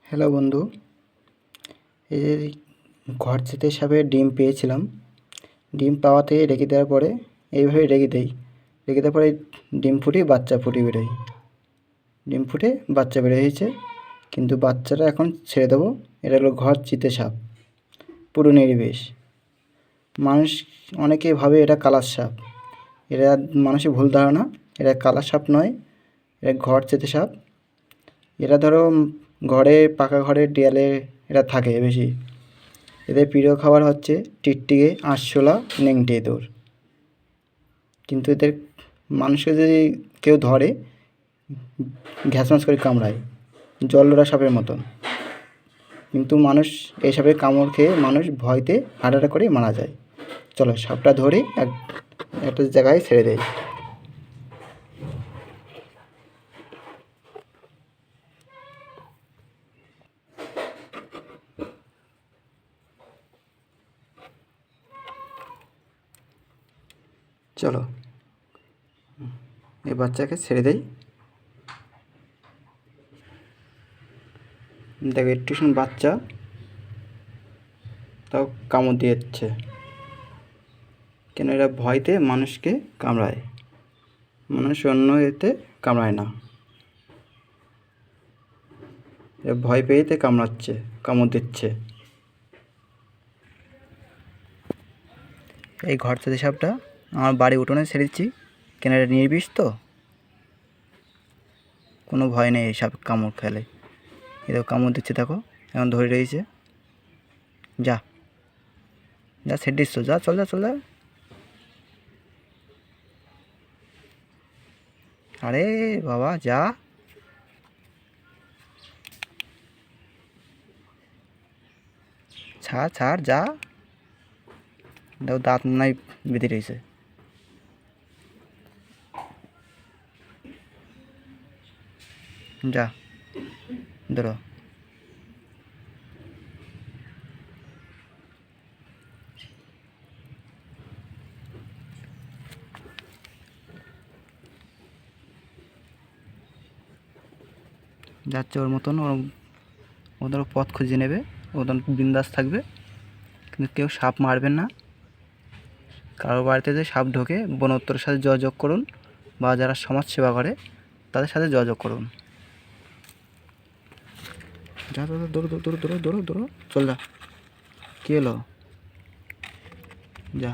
Hello বন্ধু, এই যে ঘর থেকে সাপের ডিম পেয়েছিলাম। ডিম পাওয়াতে রেখে দেওয়ার পরে এইভাবে রেখে দেওয়ার পরে ডিম ফুটে বাচ্চা ফুটে বেরোয়। ডিম ফুটে বাচ্চা বের হয়েছে, কিন্তু বাচ্চাটা এখন ছেড়ে দেবো। এটা হলো ঘর চিতে সাপ, পুরো নির্বিষ। মানুষ অনেকে ভাবে এটা কালার সাপ। এরা মানুষের ভুল ধারণা, এরা কালার সাপ নয়, এরা ঘর চিতে সাপ। এরা ধরো ঘরে, পাকা ঘরের দেয়ালে এরা থাকে বেশি। এদের প্রিয় খাবার হচ্ছে টিকটিকি, আরশোলা, নেংটি ইঁদুর। কিন্তু এদের মানুষকে যদি কেউ ধরে, ঘ্যাঁচম্যাচ করে কামড়ায়, জলরা সাপের মতন। কিন্তু মানুষ এই সাপের কামড় খেয়ে মানুষ ভয়তে হাঁটাহাঁটা করে মারা যায়। চলো সাপটা ধরে একটা জায়গায় ছেড়ে দেয়। চলো এই বাচ্চাকে ছেড়ে দেই। দেখো একটু বাচ্চা, তাও কামড় দিয়েছে। কেন? এরা ভয়তে মানুষকে কামড়ায়, মানুষ অন্য এতে কামড়ায় না। এরা ভয় পেয়েতে কামড়াচ্ছে, কামড় দিচ্ছে। এই ঘরচাঁদি সাপটা আমার বাড়ি উঠোনে ছেড়ে দিচ্ছি। কেন? এটা নির্বিষ তো, কোনো ভয় নেই। এই সাপ কামড় খেলে, এদের কামড় দিচ্ছে, দেখো এখন ধরে রয়েছে। যা যা ছেড়ে দিচ্ছ, যা চল যা চল যা। আরে বাবা যা, ছাড় ছাড় যা। দেখো দাঁত নাই বেঁধে রয়েছে। যা ধরো। যাচ্ছে ওর মতন, ওদের পথ খুঁজে নেবে, ওদের বিন্দাস থাকবে। কিন্তু কেউ সাপ মারবেন না। কারোর বাড়িতে যে সাপ ঢোকে, বন দপ্তরের সাথে যোগাযোগ করুন, বা যারা সমাজ সেবা করে তাদের সাথে যোগাযোগ করুন। যা দাদা, দৌড়ো দৌড়ো দৌড়ো দৌড়ো দৌড়ো, চল যা। কী হলো? যা।